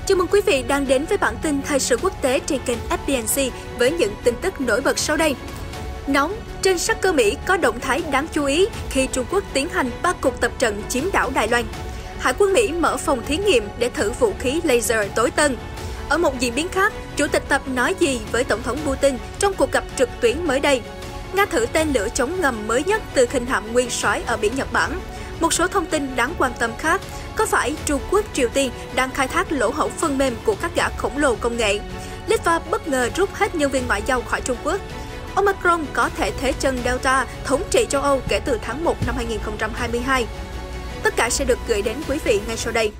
Chào mừng quý vị đang đến với bản tin thời sự quốc tế trên kênh FBNC với những tin tức nổi bật sau đây. Nóng, trên sắc cơ Mỹ có động thái đáng chú ý khi Trung Quốc tiến hành 3 cuộc tập trận chiếm đảo Đài Loan. Hải quân Mỹ mở phòng thí nghiệm để thử vũ khí laser tối tân. Ở một diễn biến khác, Chủ tịch Tập nói gì với Tổng thống Putin trong cuộc gặp trực tuyến mới đây? Nga thử tên lửa chống ngầm mới nhất từ khinh hạm nguyên soái ở biển Nhật Bản. Một số thông tin đáng quan tâm khác, có phải Trung Quốc, Triều Tiên đang khai thác lỗ hổng phần mềm của các gã khổng lồ công nghệ? Litva bất ngờ rút hết nhân viên ngoại giao khỏi Trung Quốc. Omicron có thể thế chân Delta thống trị châu Âu kể từ tháng 1 năm 2022. Tất cả sẽ được gửi đến quý vị ngay sau đây.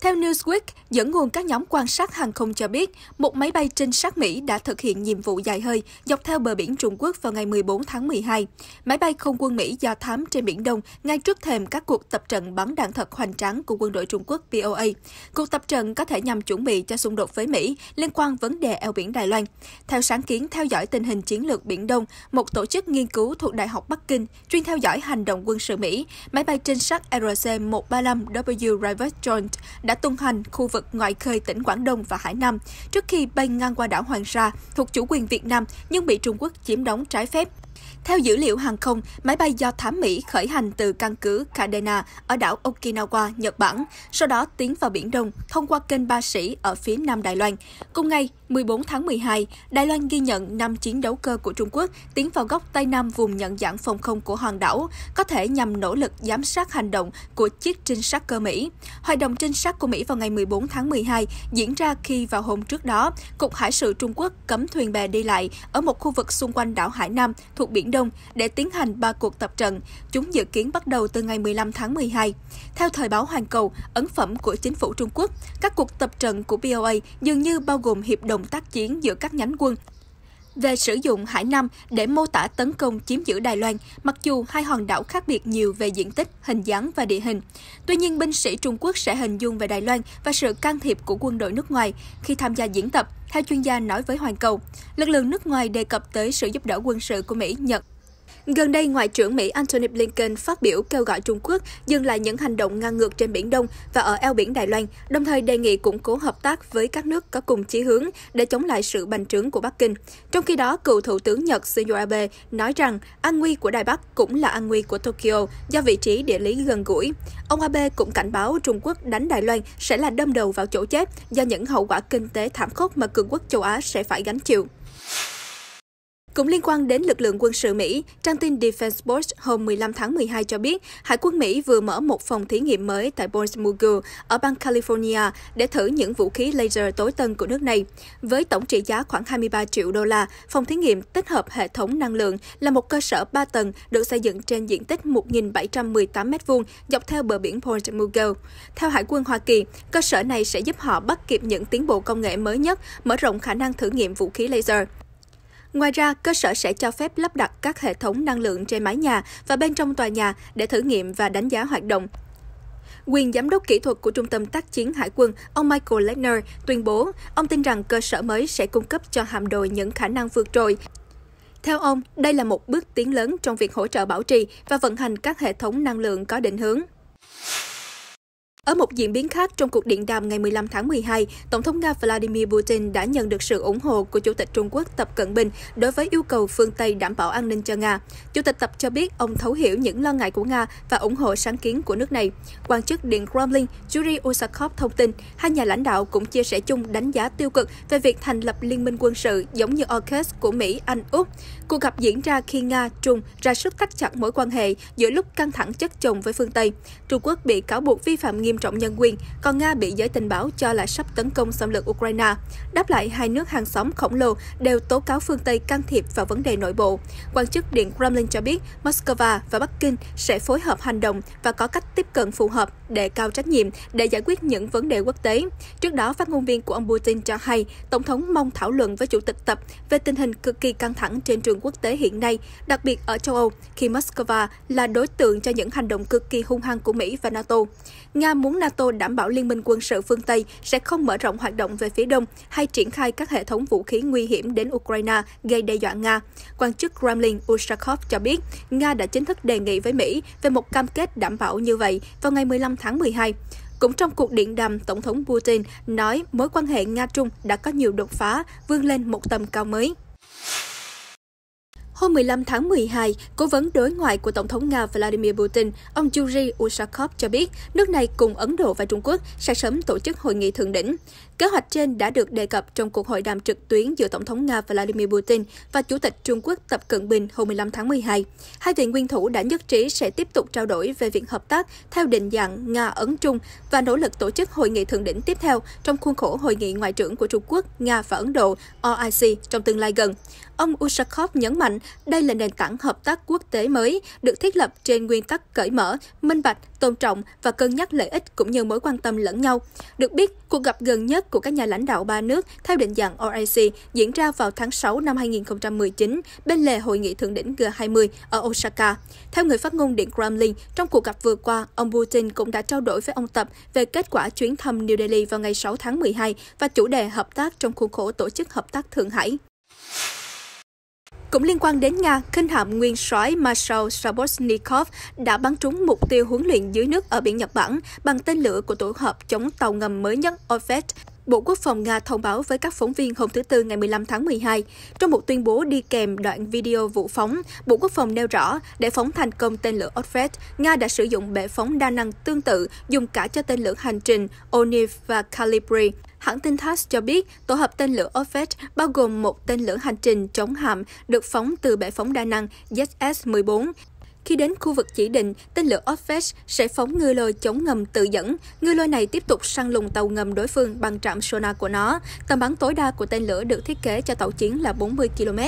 Theo Newsweek, dẫn nguồn các nhóm quan sát hàng không cho biết, một máy bay trinh sát Mỹ đã thực hiện nhiệm vụ dài hơi dọc theo bờ biển Trung Quốc vào ngày 14 tháng 12. Máy bay không quân Mỹ do thám trên Biển Đông ngay trước thềm các cuộc tập trận bắn đạn thật hoành tráng của quân đội Trung Quốc POA. Cuộc tập trận có thể nhằm chuẩn bị cho xung đột với Mỹ liên quan vấn đề eo biển Đài Loan. Theo sáng kiến theo dõi tình hình chiến lược Biển Đông, một tổ chức nghiên cứu thuộc Đại học Bắc Kinh chuyên theo dõi hành động quân sự Mỹ, máy bay trinh sát RC-135W Rivers Joint đã tung hành khu vực ngoài khơi tỉnh Quảng Đông và Hải Nam trước khi bay ngang qua đảo Hoàng Sa thuộc chủ quyền Việt Nam nhưng bị Trung Quốc chiếm đóng trái phép. Theo dữ liệu hàng không, máy bay do thám Mỹ khởi hành từ căn cứ Kadena ở đảo Okinawa, Nhật Bản, sau đó tiến vào Biển Đông thông qua kênh Ba Sĩ ở phía nam Đài Loan. Cùng ngày, 14 tháng 12, Đài Loan ghi nhận 5 chiến đấu cơ của Trung Quốc tiến vào góc Tây Nam vùng nhận dạng phòng không của hòn đảo, có thể nhằm nỗ lực giám sát hành động của chiếc trinh sát cơ Mỹ. Hoạt động trinh sát của Mỹ vào ngày 14 tháng 12 diễn ra khi vào hôm trước đó, Cục Hải sự Trung Quốc cấm thuyền bè đi lại ở một khu vực xung quanh đảo Hải Nam thuộc Biển Đông để tiến hành 3 cuộc tập trận. Chúng dự kiến bắt đầu từ ngày 15 tháng 12. Theo thời báo Hoàn Cầu, ấn phẩm của chính phủ Trung Quốc, các cuộc tập trận của POA dường như bao gồm hiệp đồng tác chiến giữa các nhánh quân về sử dụng Hải Nam để mô tả tấn công chiếm giữ Đài Loan, mặc dù hai hòn đảo khác biệt nhiều về diện tích, hình dáng và địa hình. Tuy nhiên, binh sĩ Trung Quốc sẽ hình dung về Đài Loan và sự can thiệp của quân đội nước ngoài khi tham gia diễn tập, theo chuyên gia nói với Hoàn Cầu. Lực lượng nước ngoài đề cập tới sự giúp đỡ quân sự của Mỹ, Nhật. Gần đây, Ngoại trưởng Mỹ Antony Blinken phát biểu kêu gọi Trung Quốc dừng lại những hành động ngang ngược trên Biển Đông và ở eo biển Đài Loan, đồng thời đề nghị củng cố hợp tác với các nước có cùng chí hướng để chống lại sự bành trướng của Bắc Kinh. Trong khi đó, cựu Thủ tướng Nhật Shinzo Abe nói rằng an nguy của Đài Bắc cũng là an nguy của Tokyo do vị trí địa lý gần gũi. Ông Abe cũng cảnh báo Trung Quốc đánh Đài Loan sẽ là đâm đầu vào chỗ chết do những hậu quả kinh tế thảm khốc mà cường quốc châu Á sẽ phải gánh chịu. Cũng liên quan đến lực lượng quân sự Mỹ, trang tin Defense Post hôm 15 tháng 12 cho biết Hải quân Mỹ vừa mở một phòng thí nghiệm mới tại Bournemouth ở bang California để thử những vũ khí laser tối tân của nước này. Với tổng trị giá khoảng 23 triệu đô la, phòng thí nghiệm tích hợp hệ thống năng lượng là một cơ sở 3 tầng được xây dựng trên diện tích 1.718 m2 dọc theo bờ biển Bournemouth. Theo Hải quân Hoa Kỳ, cơ sở này sẽ giúp họ bắt kịp những tiến bộ công nghệ mới nhất, mở rộng khả năng thử nghiệm vũ khí laser. Ngoài ra, cơ sở sẽ cho phép lắp đặt các hệ thống năng lượng trên mái nhà và bên trong tòa nhà để thử nghiệm và đánh giá hoạt động. Quyền giám đốc kỹ thuật của Trung tâm Tác chiến Hải quân, ông Michael Lechner, tuyên bố ông tin rằng cơ sở mới sẽ cung cấp cho hạm đội những khả năng vượt trội. Theo ông, đây là một bước tiến lớn trong việc hỗ trợ bảo trì và vận hành các hệ thống năng lượng có định hướng. Ở một diễn biến khác, trong cuộc điện đàm ngày 15 tháng 12, Tổng thống Nga Vladimir Putin đã nhận được sự ủng hộ của Chủ tịch Trung Quốc Tập Cận Bình đối với yêu cầu phương Tây đảm bảo an ninh cho Nga. Chủ tịch Tập cho biết ông thấu hiểu những lo ngại của Nga và ủng hộ sáng kiến của nước này. Quan chức Điện Kremlin Yuri Usakov thông tin, hai nhà lãnh đạo cũng chia sẻ chung đánh giá tiêu cực về việc thành lập liên minh quân sự giống như AUKUS của Mỹ, Anh, Úc. Cuộc gặp diễn ra khi Nga, Trung ra sức thắt chặt mối quan hệ giữa lúc căng thẳng chất chồng với phương Tây. Trung Quốc bị cáo buộc vi phạm nghiêm trọng nhân quyền, còn Nga bị giới tình báo cho là sắp tấn công xâm lược Ukraine. Đáp lại, hai nước hàng xóm khổng lồ đều tố cáo phương Tây can thiệp vào vấn đề nội bộ. Quan chức Điện Kremlin cho biết Moscow và Bắc Kinh sẽ phối hợp hành động và có cách tiếp cận phù hợp, đề cao trách nhiệm để giải quyết những vấn đề quốc tế. Trước đó, phát ngôn viên của ông Putin cho hay Tổng thống mong thảo luận với Chủ tịch Tập về tình hình cực kỳ căng thẳng trên trường quốc tế hiện nay, đặc biệt ở châu Âu, khi Moscow là đối tượng cho những hành động cực kỳ hung hăng của Mỹ và NATO. Nga muốn muốn NATO đảm bảo liên minh quân sự phương Tây sẽ không mở rộng hoạt động về phía đông hay triển khai các hệ thống vũ khí nguy hiểm đến Ukraine gây đe dọa Nga. Quan chức Kremlin Ushakov cho biết Nga đã chính thức đề nghị với Mỹ về một cam kết đảm bảo như vậy vào ngày 15 tháng 12. Cũng trong cuộc điện đàm, Tổng thống Putin nói mối quan hệ Nga-Trung đã có nhiều đột phá, vươn lên một tầm cao mới. Hôm 15 tháng 12, Cố vấn đối ngoại của Tổng thống Nga Vladimir Putin, ông Yuri Ushakov cho biết nước này cùng Ấn Độ và Trung Quốc sẽ sớm tổ chức hội nghị thượng đỉnh. Kế hoạch trên đã được đề cập trong cuộc hội đàm trực tuyến giữa Tổng thống Nga Vladimir Putin và Chủ tịch Trung Quốc Tập Cận Bình hôm 15 tháng 12. Hai vị nguyên thủ đã nhất trí sẽ tiếp tục trao đổi về việc hợp tác theo định dạng Nga-Ấn-Trung và nỗ lực tổ chức hội nghị thượng đỉnh tiếp theo trong khuôn khổ hội nghị ngoại trưởng của Trung Quốc, Nga và Ấn Độ (RIC) trong tương lai gần. Ông Ushakov nhấn mạnh đây là nền tảng hợp tác quốc tế mới, được thiết lập trên nguyên tắc cởi mở, minh bạch, tôn trọng và cân nhắc lợi ích cũng như mối quan tâm lẫn nhau. Được biết, cuộc gặp gần nhất của các nhà lãnh đạo ba nước theo định dạng RIC diễn ra vào tháng 6 năm 2019 bên lề hội nghị thượng đỉnh G20 ở Osaka. Theo người phát ngôn Điện Kremlin, trong cuộc gặp vừa qua, ông Putin cũng đã trao đổi với ông Tập về kết quả chuyến thăm New Delhi vào ngày 6 tháng 12 và chủ đề hợp tác trong khuôn khổ Tổ chức Hợp tác Thượng Hải. Cũng liên quan đến Nga, khinh hạm nguyên soái Marshal Saboshnikov đã bắn trúng mục tiêu huấn luyện dưới nước ở biển Nhật Bản bằng tên lửa của tổ hợp chống tàu ngầm mới nhất Orfet. Bộ Quốc phòng Nga thông báo với các phóng viên hôm thứ Tư ngày 15 tháng 12. Trong một tuyên bố đi kèm đoạn video vụ phóng, Bộ Quốc phòng nêu rõ, để phóng thành công tên lửa Orfet, Nga đã sử dụng bệ phóng đa năng tương tự dùng cả cho tên lửa hành trình Oniv và Kalibri. Hãng tin TASS cho biết, tổ hợp tên lửa Orfet bao gồm một tên lửa hành trình chống hạm được phóng từ bệ phóng đa năng ZS-14. Khi đến khu vực chỉ định, tên lửa Orfet sẽ phóng ngư lôi chống ngầm tự dẫn. Ngư lôi này tiếp tục săn lùng tàu ngầm đối phương bằng trạm sonar của nó. Tầm bắn tối đa của tên lửa được thiết kế cho tàu chiến là 40 km.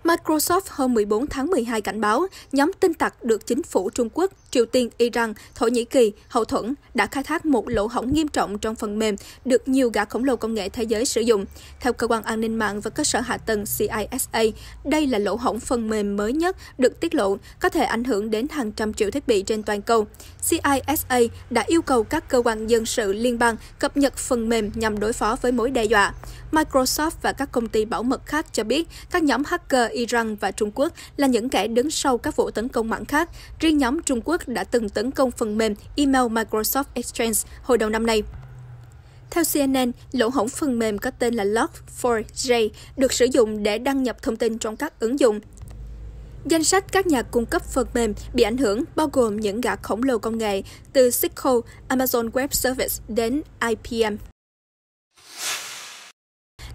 Microsoft hôm 14 tháng 12 cảnh báo nhóm tin tặc được chính phủ Trung Quốc, Triều Tiên, Iran, Thổ Nhĩ Kỳ hậu thuẫn đã khai thác một lỗ hổng nghiêm trọng trong phần mềm được nhiều gã khổng lồ công nghệ thế giới sử dụng. Theo Cơ quan An ninh mạng và Cơ sở Hạ tầng CISA, đây là lỗ hổng phần mềm mới nhất được tiết lộ, có thể ảnh hưởng đến hàng trăm triệu thiết bị trên toàn cầu. CISA đã yêu cầu các cơ quan dân sự liên bang cập nhật phần mềm nhằm đối phó với mối đe dọa. Microsoft và các công ty bảo mật khác cho biết các nhóm hacker Iran và Trung Quốc là những kẻ đứng sau các vụ tấn công mạng khác. Riêng nhóm Trung Quốc đã từng tấn công phần mềm email Microsoft Exchange hồi đầu năm nay. Theo CNN, lỗ hổng phần mềm có tên là Log4j được sử dụng để đăng nhập thông tin trong các ứng dụng. Danh sách các nhà cung cấp phần mềm bị ảnh hưởng bao gồm những gã khổng lồ công nghệ từ Cisco, Amazon Web Service đến IBM.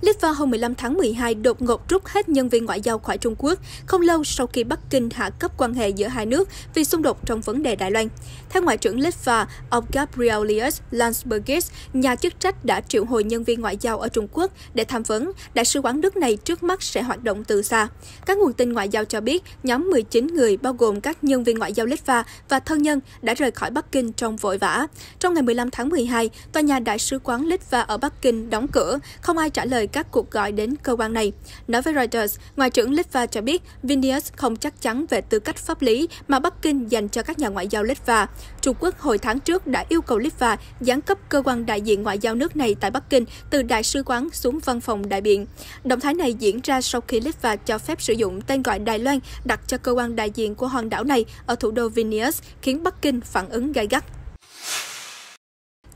Litva hôm 15 tháng 12 đột ngột rút hết nhân viên ngoại giao khỏi Trung Quốc, không lâu sau khi Bắc Kinh hạ cấp quan hệ giữa hai nước vì xung đột trong vấn đề Đài Loan. Theo Ngoại trưởng Litva, ông Gabrielius Landsbergis, nhà chức trách đã triệu hồi nhân viên ngoại giao ở Trung Quốc để tham vấn. Đại sứ quán nước này trước mắt sẽ hoạt động từ xa. Các nguồn tin ngoại giao cho biết, nhóm 19 người bao gồm các nhân viên ngoại giao Litva và thân nhân đã rời khỏi Bắc Kinh trong vội vã. Trong ngày 15 tháng 12, tòa nhà Đại sứ quán Litva ở Bắc Kinh đóng cửa, không ai trả lời các cuộc gọi đến cơ quan này. Nói với Reuters, Ngoại trưởng Litva cho biết Vilnius không chắc chắn về tư cách pháp lý mà Bắc Kinh dành cho các nhà ngoại giao Litva. Trung Quốc hồi tháng trước đã yêu cầu Litva giáng cấp cơ quan đại diện ngoại giao nước này tại Bắc Kinh từ đại sứ quán xuống văn phòng đại biện. Động thái này diễn ra sau khi Litva cho phép sử dụng tên gọi Đài Loan đặt cho cơ quan đại diện của hòn đảo này ở thủ đô Vilnius, khiến Bắc Kinh phản ứng gay gắt.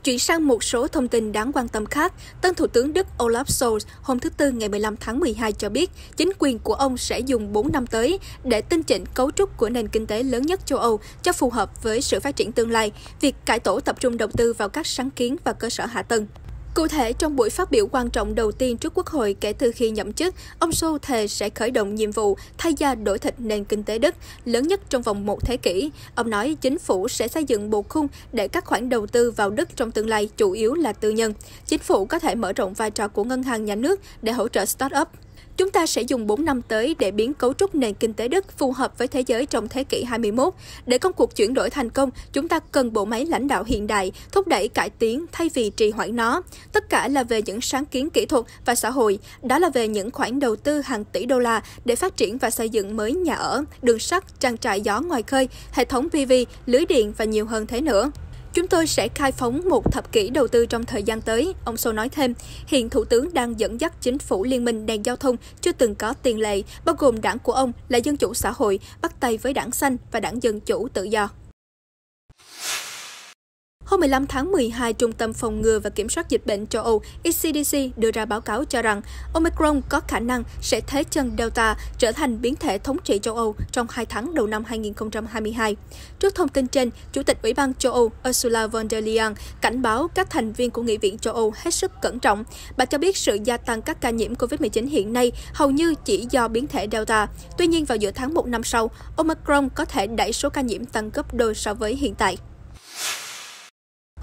Chuyển sang một số thông tin đáng quan tâm khác, tân Thủ tướng Đức Olaf Scholz hôm thứ Tư ngày 15 tháng 12 cho biết chính quyền của ông sẽ dùng 4 năm tới để tinh chỉnh cấu trúc của nền kinh tế lớn nhất châu Âu cho phù hợp với sự phát triển tương lai, việc cải tổ tập trung đầu tư vào các sáng kiến và cơ sở hạ tầng. Cụ thể, trong buổi phát biểu quan trọng đầu tiên trước Quốc hội kể từ khi nhậm chức, ông Scholz thề sẽ khởi động nhiệm vụ thay da đổi thịt nền kinh tế Đức lớn nhất trong vòng một thế kỷ. Ông nói chính phủ sẽ xây dựng bộ khung để các khoản đầu tư vào Đức trong tương lai chủ yếu là tư nhân. Chính phủ có thể mở rộng vai trò của ngân hàng nhà nước để hỗ trợ start-up. Chúng ta sẽ dùng 4 năm tới để biến cấu trúc nền kinh tế Đức phù hợp với thế giới trong thế kỷ 21. Để công cuộc chuyển đổi thành công, chúng ta cần bộ máy lãnh đạo hiện đại, thúc đẩy cải tiến thay vì trì hoãn nó. Tất cả là về những sáng kiến kỹ thuật và xã hội, đó là về những khoản đầu tư hàng tỷ đô la để phát triển và xây dựng mới nhà ở, đường sắt, trang trại gió ngoài khơi, hệ thống PV, lưới điện và nhiều hơn thế nữa. Chúng tôi sẽ khai phóng một thập kỷ đầu tư trong thời gian tới, ông Scholz nói thêm. Hiện Thủ tướng đang dẫn dắt chính phủ liên minh đèn giao thông chưa từng có tiền lệ, bao gồm đảng của ông là Dân chủ xã hội, bắt tay với đảng Xanh và đảng Dân chủ tự do. Hôm 15 tháng 12, Trung tâm Phòng ngừa và Kiểm soát Dịch bệnh châu Âu ECDC đưa ra báo cáo cho rằng Omicron có khả năng sẽ thế chân Delta trở thành biến thể thống trị châu Âu trong 2 tháng đầu năm 2022. Trước thông tin trên, Chủ tịch Ủy ban châu Âu Ursula von der Leyen cảnh báo các thành viên của Nghị viện châu Âu hết sức cẩn trọng. Bà cho biết sự gia tăng các ca nhiễm COVID-19 hiện nay hầu như chỉ do biến thể Delta. Tuy nhiên, vào giữa tháng 1 năm sau, Omicron có thể đẩy số ca nhiễm tăng gấp đôi so với hiện tại.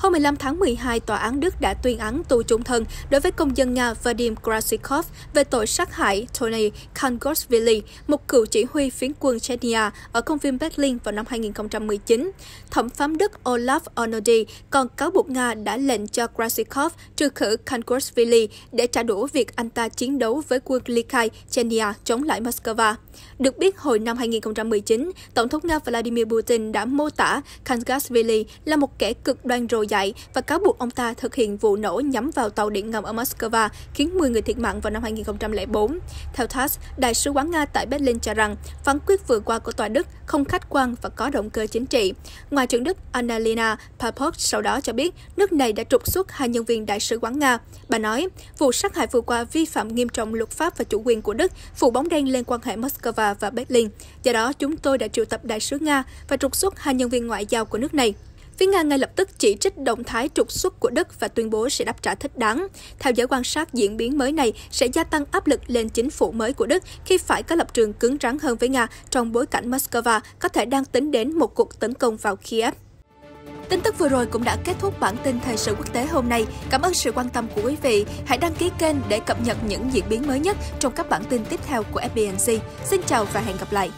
Hôm 15 tháng 12, Tòa án Đức đã tuyên án tù chung thân đối với công dân Nga Vadim Krasikov về tội sát hại Tony Kangosvili, một cựu chỉ huy phiến quân Chechnya ở công viên Berlin vào năm 2019. Thẩm phán Đức Olaf Arnoldi còn cáo buộc Nga đã lệnh cho Krasikov trừ khử Kangosvili để trả đũa việc anh ta chiến đấu với quân ly khai Chechnya chống lại Moscow. Được biết, hồi năm 2019, Tổng thống Nga Vladimir Putin đã mô tả Kangosvili là một kẻ cực đoan trồi dại và cáo buộc ông ta thực hiện vụ nổ nhắm vào tàu điện ngầm ở Moscow, khiến 10 người thiệt mạng vào năm 2004. Theo TASS, Đại sứ quán Nga tại Berlin cho rằng phán quyết vừa qua của tòa Đức không khách quan và có động cơ chính trị. Ngoại trưởng Đức Annalena Baerbock sau đó cho biết nước này đã trục xuất 2 nhân viên Đại sứ quán Nga. Bà nói, vụ sát hại vừa qua vi phạm nghiêm trọng luật pháp và chủ quyền của Đức, phủ bóng đen lên quan hệ Moscow và Berlin. Do đó, chúng tôi đã triệu tập Đại sứ Nga và trục xuất 2 nhân viên ngoại giao của nước này. Phía Nga ngay lập tức chỉ trích động thái trục xuất của Đức và tuyên bố sẽ đáp trả thích đáng. Theo giới quan sát, diễn biến mới này sẽ gia tăng áp lực lên chính phủ mới của Đức khi phải có lập trường cứng rắn hơn với Nga trong bối cảnh Moscow có thể đang tính đến một cuộc tấn công vào Kiev. Tin tức vừa rồi cũng đã kết thúc bản tin thời sự quốc tế hôm nay. Cảm ơn sự quan tâm của quý vị. Hãy đăng ký kênh để cập nhật những diễn biến mới nhất trong các bản tin tiếp theo của FBNZ. Xin chào và hẹn gặp lại!